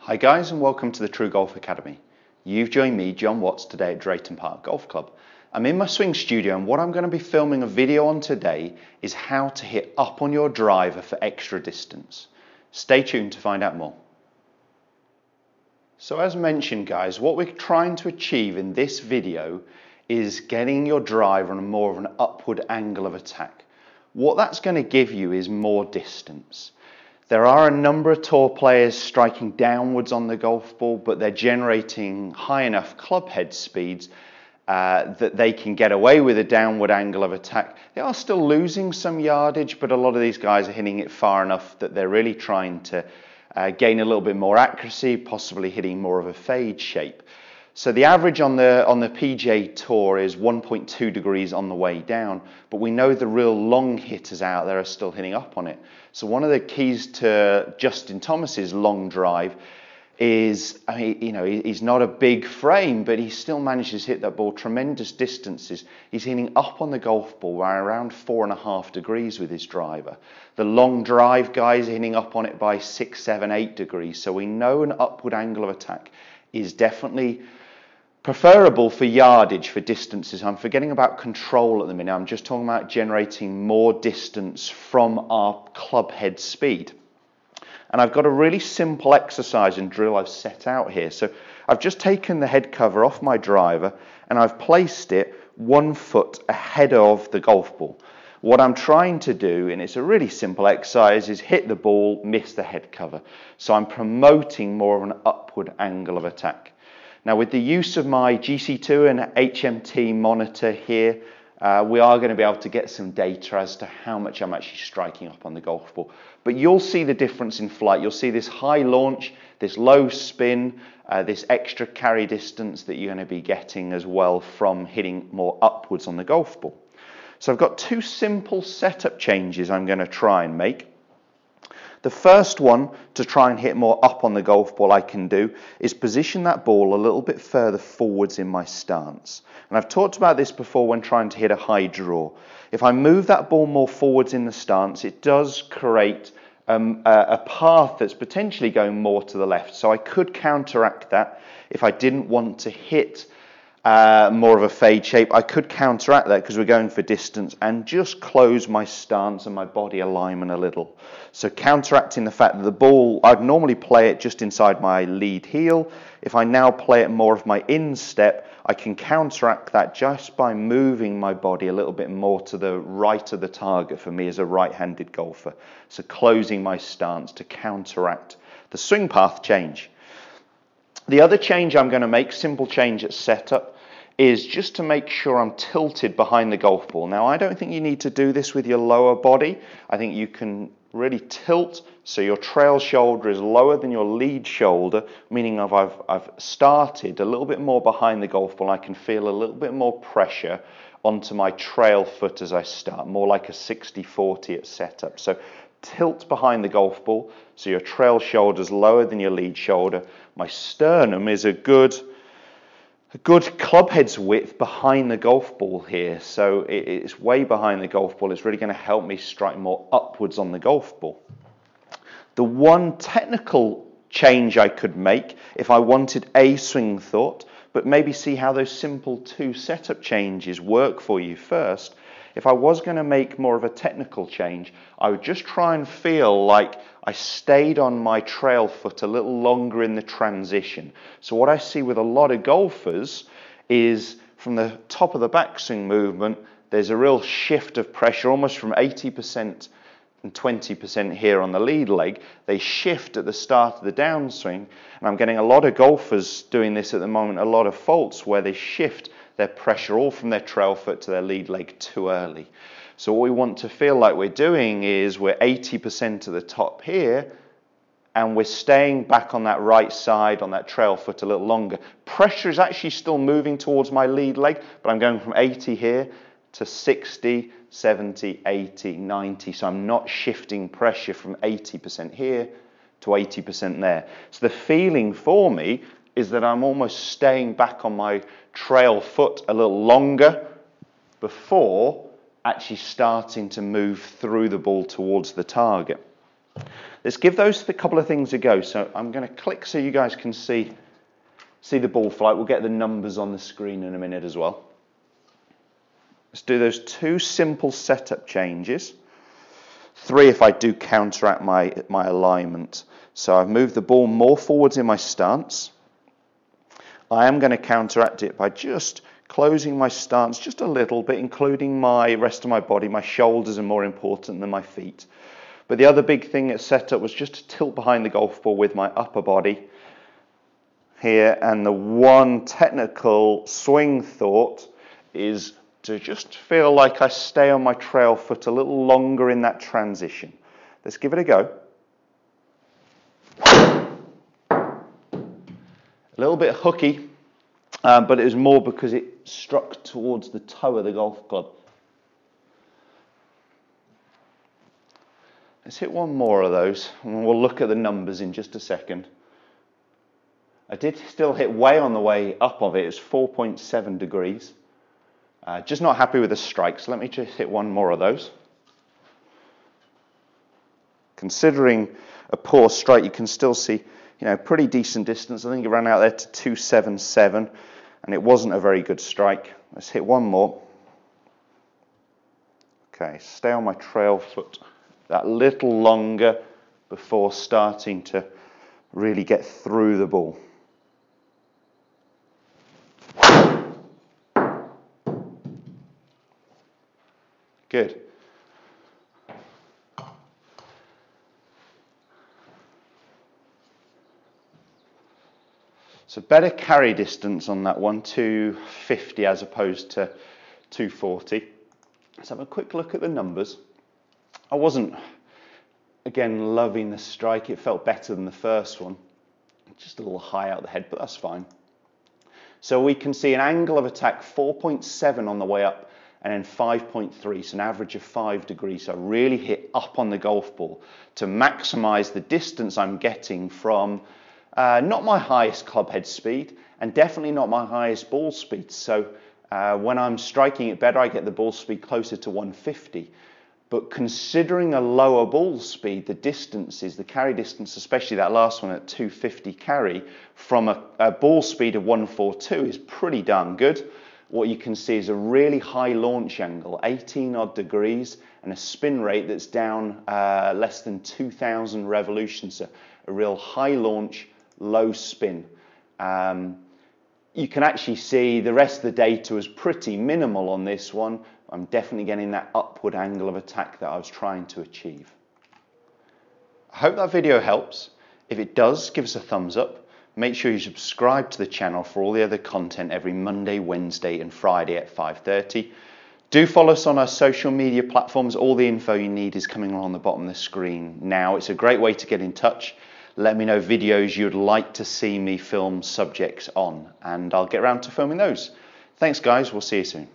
Hi guys, and welcome to the TruGolf Academy. You've joined me, Jon Watts, today at Drayton Park Golf Club. I'm in my swing studio, and what I'm going to be filming a video on today is how to hit up on your driver for extra distance. Stay tuned to find out more. So as mentioned guys, what we're trying to achieve in this video is getting your driver on more of an upward angle of attack. What that's going to give you is more distance. There are a number of tour players striking downwards on the golf ball, but they're generating high enough club head speeds that they can get away with a downward angle of attack. They are still losing some yardage, but a lot of these guys are hitting it far enough that they're really trying to gain a little bit more accuracy, possibly hitting more of a fade shape. So the average on the PGA Tour is 1.2 degrees on the way down, but we know the real long hitters out there are still hitting up on it. So one of the keys to Justin Thomas's long drive is, he's not a big frame, but he still manages to hit that ball tremendous distances. He's hitting up on the golf ball by around 4.5 degrees with his driver. The long drive guys are hitting up on it by 6, 7, 8 degrees. So we know an upward angle of attack is definitely preferable for yardage, for distances. I'm forgetting about control at the minute. I'm just talking about generating more distance from our club head speed. And I've got a really simple exercise and drill I've set out here. So I've just taken the head cover off my driver and I've placed it 1 foot ahead of the golf ball. What I'm trying to do, and it's a really simple exercise, is hit the ball, miss the head cover. So I'm promoting more of an upward angle of attack. Now with the use of my GC2 and HMT monitor here, we are going to be able to get some data as to how much I'm actually striking up on the golf ball. But you'll see the difference in flight. You'll see this high launch, this low spin, this extra carry distance that you're going to be getting as well from hitting more upwards on the golf ball. So I've got 2 simple setup changes I'm going to try and make. The first one, to try and hit more up on the golf ball, I can do is position that ball a little bit further forwards in my stance. And I've talked about this before when trying to hit a high draw. If I move that ball more forwards in the stance, it does create a path that's potentially going more to the left. So I could counteract that if I didn't want to hit more of a fade shape. I could counteract that because we're going for distance and just close my stance and my body alignment a little. So counteracting the fact that the ball, I'd normally play it just inside my lead heel. If I now play it more of my instep, I can counteract that just by moving my body a little bit more to the right of the target for me as a right-handed golfer. So closing my stance to counteract the swing path change. The other change I'm going to make, simple change at setup, is just to make sure I'm tilted behind the golf ball. Now, I don't think you need to do this with your lower body. I think you can really tilt so your trail shoulder is lower than your lead shoulder, meaning I've started a little bit more behind the golf ball. I can feel a little bit more pressure onto my trail foot as I start, more like a 60-40 at setup. So tilt behind the golf ball so your trail shoulder is lower than your lead shoulder. My sternum is a good club head's width behind the golf ball here, so it's way behind the golf ball. It's really going to help me strike more upwards on the golf ball. The one technical change I could make if I wanted a swing thought, but maybe see how those simple 2 setup changes work for you first. If I was going to make more of a technical change, I would just try and feel like I stayed on my trail foot a little longer in the transition. So what I see with a lot of golfers is from the top of the backswing movement, there's a real shift of pressure, almost from 80% and 20% here on the lead leg. They shift at the start of the downswing, and I'm getting a lot of golfers doing this at the moment, a lot of faults where they shift their pressure all from their trail foot to their lead leg too early. So what we want to feel like we're doing is we're 80% at the top here, and we're staying back on that right side, on that trail foot a little longer. Pressure is actually still moving towards my lead leg, but I'm going from 80 here to 60, 70, 80, 90. So I'm not shifting pressure from 80% here to 80% there. So the feeling for me is that I'm almost staying back on my trail foot a little longer before actually starting to move through the ball towards the target. Let's give those a couple of things a go. So I'm going to click so you guys can see the ball flight. We'll get the numbers on the screen in a minute as well. Let's do those 2 simple setup changes. 3 if I do counteract my alignment. So I've moved the ball more forwards in my stance. I am going to counteract it by just closing my stance just a little bit, including my rest of my body. My shoulders are more important than my feet. But the other big thing at setup was just to tilt behind the golf ball with my upper body here. And the one technical swing thought is to just feel like I stay on my trail foot a little longer in that transition. Let's give it a go. A little bit hooky, but it was more because it struck towards the toe of the golf club. Let's hit one more of those, and we'll look at the numbers in just a second. I did still hit way on the way up of it. It was 4.7 degrees. Just not happy with the strike, so let me just hit one more of those. Considering a poor strike, you can still see, pretty decent distance. I think it ran out there to 277, and it wasn't a very good strike. Let's hit one more. Okay, stay on my trail foot that little longer before starting to really get through the ball. Good. So better carry distance on that one, 250 as opposed to 240. Let's have a quick look at the numbers. I wasn't, again, loving the strike. It felt better than the first one. Just a little high out the head, but that's fine. So we can see an angle of attack 4.7 on the way up, and then 5.3, so an average of 5 degrees. So I really hit up on the golf ball to maximize the distance I'm getting from not my highest club head speed, and definitely not my highest ball speed. So when I'm striking it better, I get the ball speed closer to 150. But considering a lower ball speed, the distances, the carry distance, especially that last one at 250 carry, from a ball speed of 142 is pretty darn good. What you can see is a really high launch angle, 18 odd degrees, and a spin rate that's down less than 2,000 revolutions. So a real high launch, low spin. You can actually see the rest of the data was pretty minimal on this one. I'm definitely getting that upward angle of attack that I was trying to achieve. I hope that video helps. If it does, give us a thumbs up. Make sure you subscribe to the channel for all the other content every Monday, Wednesday and Friday at 5:30. Do follow us on our social media platforms. All the info you need is coming along the bottom of the screen now. It's a great way to get in touch. Let me know videos you'd like to see me film subjects on, and I'll get around to filming those. Thanks guys, we'll see you soon.